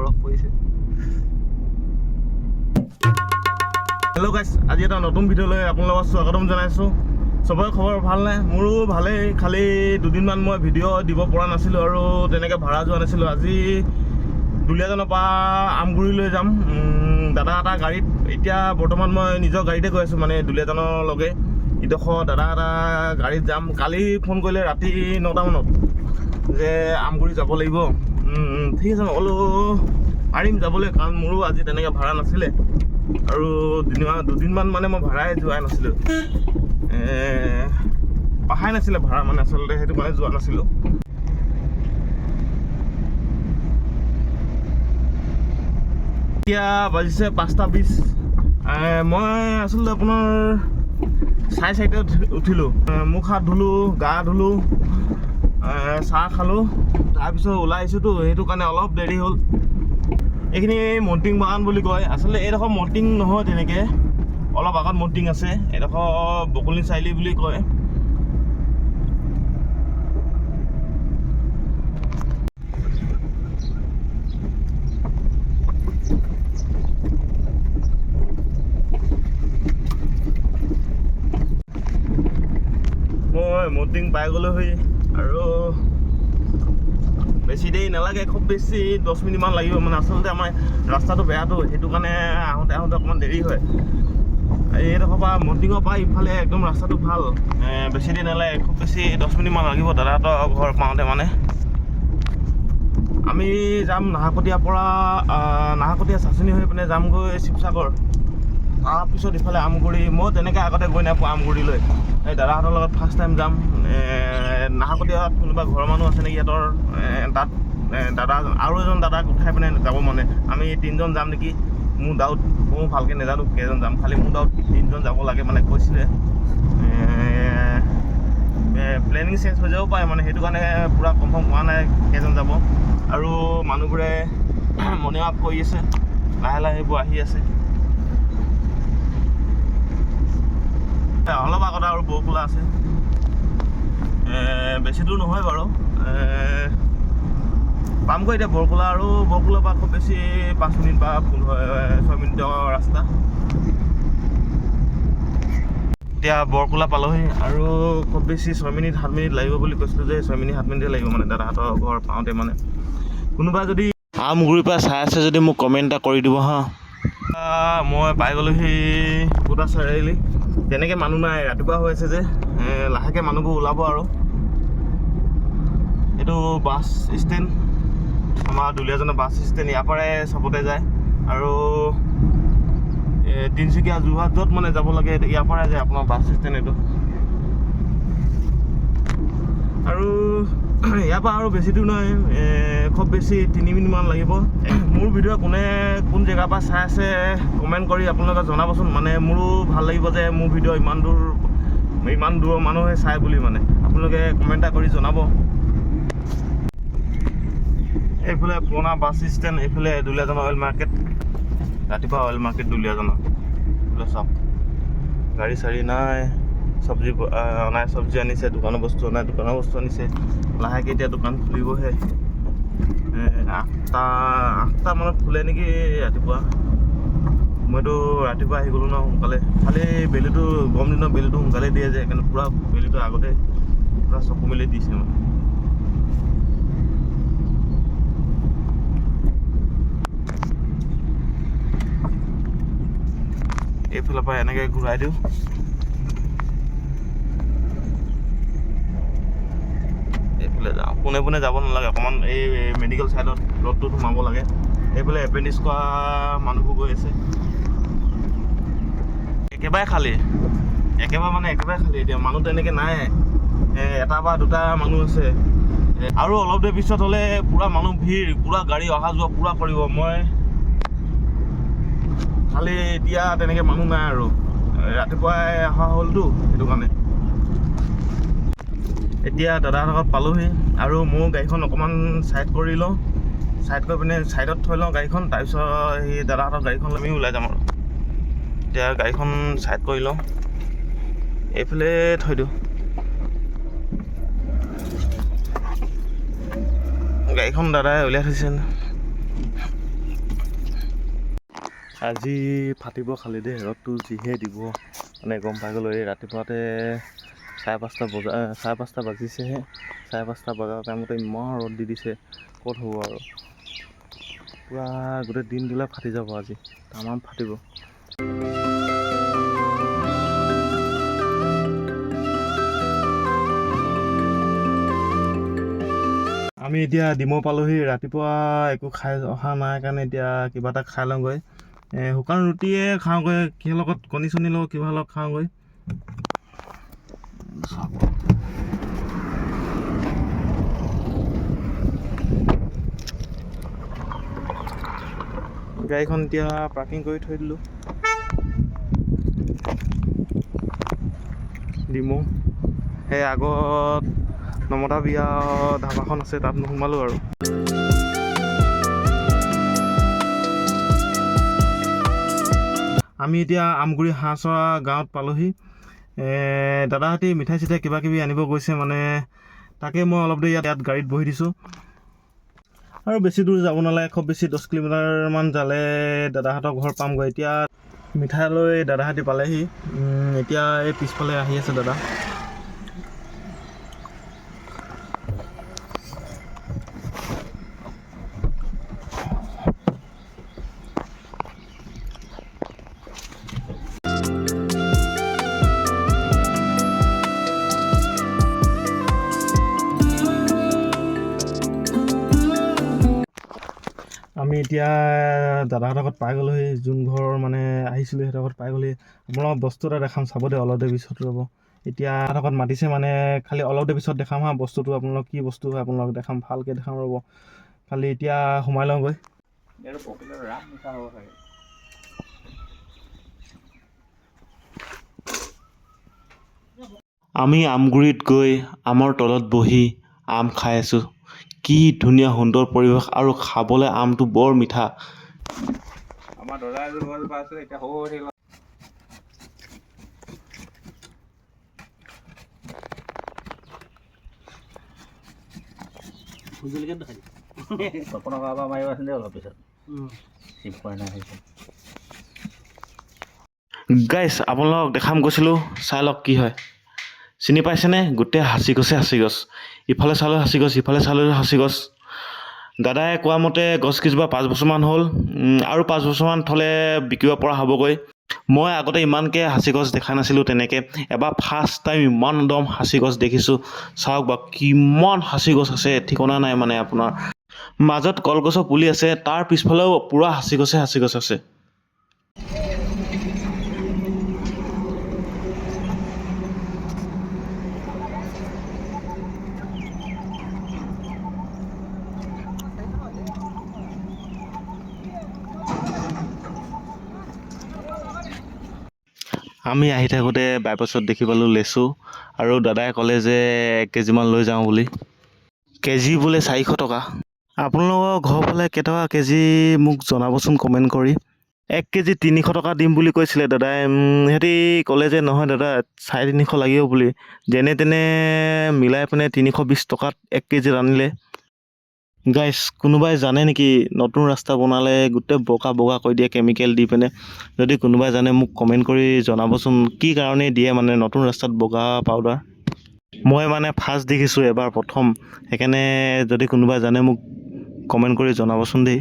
বৰফ পৰিছে। হেল্ল' গাইছ, আজি এটা নতুন ভিডিঅ'লৈ আপোনালোকক স্বাগতম জনাইছোঁ। চবৰে খবৰ ভাল নাই? মোৰো ভালেই, খালি দুদিনমান মই ভিডিঅ' দিব পৰা নাছিলোঁ আৰু তেনেকৈ ভাড়া যোৱা নাছিলোঁ। আজি দুলীয়াজানৰ পৰা আমগুৰিলৈ যাম দাদা এটা গাড়ীত। এতিয়া বৰ্তমান মই নিজৰ গাড়ীতে গৈ আছোঁ, মানে দুলীয়াজানলৈকে ইডোখৰ দাদা এটা গাড়ীত যাম। কালি ফোন কৰিলে ৰাতি 9টা মানত যে আমগুৰি যাব লাগিব। ঠিক আছে, মই বোলো পাৰিম যাবলৈ, কাৰণ মোৰো আজি তেনেকৈ ভাড়া নাছিলে আৰু দুদিনমান মানে মই ভাড়াই যোৱাই নাছিলোঁ, অহাই নাছিলে ভাড়া মানে আচলতে, সেইটো কাৰণে যোৱা নাছিলোঁ। এতিয়া বাজিছে 5:20। মই আচলতে আপোনাৰ 4:30 উঠিলোঁ, মুখ হাত ধুলোঁ, গা ধুলোঁ, চাহ খালোঁ, তাৰপিছত ওলাই আহিছোঁতো, সেইটো কাৰণে অলপ দেৰি হ'ল। এইখিনি মণ্টিং বাগান বুলি কয়। আচলতে এইডোখৰ মণ্টিং নহয়, তেনেকৈ অলপ আগত মণ্টিং আছে। এইডোখৰ বকুলি চাৰিআলি বুলি কয়। মই মণ্টিং পাই গ'লো হৈ, আৰু বেছি দেৰি নালাগে, খুব বেছি 10 মিনিটমান লাগিব। মানে আচলতে আমাৰ ৰাস্তাটো বেয়াটো, সেইটো কাৰণে আহোঁতে অকণমান দেৰি হয়। এইডোখৰ পৰা মণ্টিঙৰ পৰা ইফালে একদম ৰাস্তাটো ভাল, বেছি দেৰি নালাগে, খুব বেছি 10 মিনিটমান লাগিব দাদাহঁতৰ ঘৰ পাওঁতে। মানে আমি যাম নাহৰকটীয়াৰ পৰা, নাহৰকটীয়া চাচনি হৈ পিনে যামগৈ শিৱসাগৰ, তাৰপিছত ইফালে আমগুৰি। মই তেনেকৈ আগতে গৈ নাই পোৱা আমগুৰিলৈ, এই দাদাহঁতৰ লগত ফাৰ্ষ্ট টাইম যাম। নাহৰকটীয়াত কোনোবা ঘৰৰ মানুহ আছে নেকি সিহঁতৰ, তাত দাদা আৰু এজন দাদাক উঠাই পিনে যাব। মানে আমি 3জন যাম নেকি, মোৰ ডাউট, মই ভালকৈ নাজানো কেইজন যাম, খালি মোৰ ডাউট 3জন যাব লাগে মানে কৈছিলে। প্লেনিং চেঞ্জ হৈ যাব পাৰে, মানে সেইটো কাৰণে পূৰা কনফাৰ্ম হোৱা নাই কেইজন যাব। আৰু মানুহবোৰে মৰ্ণিং ৱাক কৰি আছে, লাহে লাহে সেইবোৰ আহি আছে। অলপ আগত আৰু বৰকোলা আছে, বেছি দূৰ নহয় বাৰু। পামগৈ এতিয়া বৰকোলা, আৰু বৰকোলাৰ পৰা খুব বেছি 5 মিনিট বা 6 মিনিটৰ ৰাস্তা। এতিয়া বৰকোলা পালোহি, আৰু খুব বেছি 6 মিনিট 7 মিনিট লাগিব বুলি কৈছিলোঁ যে 6 মিনিট 7 মিনিটে লাগিব মানে দাদাহঁতৰ ঘৰ পাওঁতে। মানে কোনোবা যদি আমগুৰিৰ পৰা চাই আছে যদি মোক কমেণ্ট এটা কৰি দিব হা। মই পাই গ'লোহি গোটা চাৰিআলি। তেনেকৈ মানুহ নাই, ৰাতিপুৱা হৈ আছে যে, লাহেকৈ মানুহবোৰ ওলাব। আৰু এইটো বাছ ষ্টেণ্ড, আমাৰ দুলীয়াজানৰ বাছ ষ্টেণ্ড, ইয়াৰ পৰাই চবতে যায়। আৰু তিনিচুকীয়া যোৰহাট য'ত মানে যাব লাগে ইয়াৰ পৰাই যায় আপোনাৰ বাছ ষ্টেণ্ড এইটো। আৰু ইয়াৰ পৰা আৰু বেছি দূৰ নহয়, খুব বেছি 3 মিনিটমান লাগিব। মোৰ ভিডিঅ' কোন জেগাৰ পৰা চাই আছে কমেণ্ট কৰি আপোনালোকে জনাবচোন। মানে মোৰো ভাল লাগিব যে মোৰ ভিডিঅ' ইমান দূৰৰ মানুহে চাই বুলি, মানে আপোনালোকে কমেণ্ট এটা কৰি জনাব। এইফালে পুৰণা বাছ ষ্টেণ্ড, এইফালে দুলীয়াজানৰ অইল মাৰ্কেট, ৰাতিপুৱা অইল মাৰ্কেট দুলীয়াজানৰ। এইফালে চাওক, গাড়ী চাড়ী নাই, চব্জি অনাই, চব্জি আনিছে, দোকানৰ বস্তু অনাই, দোকানৰ বস্তু আনিছে। লাহেকৈ এতিয়া দোকান খুলিবহে, 8টা মানত খোলে নেকি ৰাতিপুৱা। মইতো ৰাতিপুৱা আহি গ'লোঁ ন সোনকালে, খালি বেলিটো গৰম দিনৰ বেলিটো সোনকালে দিয়ে যে, সেইকাৰণে পূৰা বেলিটো আগতে পূৰা চকু মেলি দিছে। মানে এইফালৰ পৰা এনেকৈ ঘূৰাই দিওঁ। এইফালে যাওঁ, পোনে পোনে যাব নালাগে, অকণমান এই মেডিকেল ছাইডত ৰ'দটোত সোমাব লাগে। এইফালে এপেণ্ডিক্স কৰা মানুহবোৰ গৈ আছে। একেবাৰে খালী এতিয়া মানুহ তেনেকৈ নাই, এটা বা দুটা মানুহ আছে। আৰু অলপ দেৰি পিছত হ'লে পূৰা মানুহ ভিৰ, পূৰা গাড়ী অহা যোৱা পূৰা কৰিব। মই খালি এতিয়া তেনেকৈ মানুহ নাই, আৰু ৰাতিপুৱাই অহা হ'লতো, সেইটো কাৰণে। এতিয়া দাদাহঁতৰ ঘৰত পালোহি, আৰু মোৰ গাড়ীখন অকণমান ছাইড কৰি লওঁ, ছাইড কৰি পিনে ছাইডত থৈ লওঁ গাড়ীখন, তাৰপিছত সেই দাদাহঁতৰ গাড়ীখন আমি ওলাই যাম। আৰু এতিয়া গাড়ীখন ছাইড কৰি লওঁ, এইফালে থৈ দিওঁ। গাড়ীখন দাদাই উলিয়াই থৈছে। আজি ফাটিব খালি দেই, ৰ'দটো যিহে দিব মানে গম পাই গ'লোঁ। এই ৰাতিপুৱাতে 5:30 বাজিছেহে। 5:30 বজাৰ টাইমতে ইমান ৰ'দ দি দিছে, ক'ত হ'ব আৰু। পূৰা গোটেই দিনটোলৈ ফাটি যাব আজি, তামাম ফাটিব। আমি এতিয়া ডিমৌ পালোহি। ৰাতিপুৱা একো খাই অহা নাই কাৰণে এতিয়া কিবা এটা খাই লওঁগৈ। শুকান ৰুটিয়ে খাওঁগৈ, কিহৰ লগত কণী চণী লগত কিবা লগত খাওঁগৈ। গাড়ীখন এতিয়া পাৰ্কিং কৰি থৈ দিলোঁ ডিমৌ। সেই আগত নমতা বিয়া ধাবাখন আছে, তাত নোসোমালোঁ আৰু। আমি এতিয়া আমগুৰি হাঁহচৰা গাঁৱত পালোহি। দাদাহঁতি মিঠাই চিঠাই কিবা কিবি আনিব গৈছে মানে, তাকে মই অলপ দেৰি ইয়াত গাড়ীত বহি দিছোঁ। আৰু বেছি দূৰ যাব নালাগে, খুব বেছি 10 কিলোমিটাৰমান যালে দাদাহঁতৰ ঘৰ পামগৈ। এতিয়া মিঠাই লৈ দাদাহঁতি পালেহি। এতিয়া এই পিছফালে আহি আছে দাদা। আমি এতিয়া দাদাহঁতৰ ঘৰত পাই গ'লোহি, যোন ঘৰ মানে আহিছিলোঁ সিহঁতৰ ঘৰত পাই গ'লোহি। আপোনালোকক বস্তু এটা দেখাম, চাব দে, অলপ দেৰি পিছত ৰ'ব। এতিয়া সিহঁতৰ ঘৰত মাতিছে মানে, খালি অলপ দেৰি পিছত দেখাম হা বস্তুটো। আপোনালোক কি বস্তু হয় আপোনালোকক দেখাম, ভালকৈ দেখাম ৰ'ব। খালি এতিয়া সোমাই লওঁগৈ। আমি আমগুৰিত গৈ আমৰ তলত বহি আম খাই আছোঁ। কি ধুনীয়া সুন্দৰ পৰিৱেশ, আৰু খাবলৈ আমটো বৰ মিঠা। আমাৰ দৰা এযোৰ গছজোপা আছে, এতিয়া সৰু হৈ থাকিল। মাৰিব আছে অলপ পিছত গাইছ, আপোনালোকক দেখাম গৈছিলোঁ, চাই লওক কি হয়। চিনি পাইছেনে? গোটেই সাঁচি গছ। ইফালে চালোঁ সাঁচি গছ, ইফালে চালোঁ সাঁচি গছ। দাদাই কোৱা মতে গছকেইজোপা 5 বছৰমান হ'ল, আৰু 5 বছৰমান থ'লে বিকিব পৰা হ'বগৈ। মই আগতে ইমানকৈ সাঁচি গছ দেখা নাছিলোঁ তেনেকৈ। এবাৰ ফাৰ্ষ্ট টাইম ইমান দম সাঁচি গছ দেখিছোঁ। চাওক বাৰু কিমান সাঁচি গছ আছে, ঠিকনা নাই মানে আপোনাৰ। মাজত কলগছৰ পুলি আছে, তাৰ পিছফালেও পূৰা সাঁচি গছ আছে। আমি আহি থাকোঁতে বাইপাছত দেখি পালোঁ লেচু, আৰু দাদাই ক'লে যে 1 কেজিমান লৈ যাওঁ বুলি। কেজি বোলে 400 টকা। আপোনালোকৰ ঘৰৰ ফালে কেইটকা কেজি মোক জনাবচোন কমেণ্ট কৰি। 1 কেজি 300 টকা দিম বুলি কৈছিলে দাদাই। সিহঁতি ক'লে যে নহয় দাদা, 350 লাগিব বুলি। যেনে তেনে মিলাই পিনে 320 টকাত 1 কেজি আনিলে। গাইছ, কোনোবাই জানে নেকি নতুন ৰাস্তা বনালে গোটেই বগা কৰি দিয়ে কেমিকেল দি পিনে? যদি কোনোবাই জানে মোক কমেণ্ট কৰি জনাবচোন, কি কাৰণে দিয়ে মানে নতুন ৰাস্তাত বগা পাউডাৰ। মই মানে ফাৰ্ষ্ট দেখিছোঁ, এবাৰ প্ৰথম। সেইকাৰণে যদি কোনোবাই জানে মোক কমেণ্ট কৰি জনাবচোন দেই।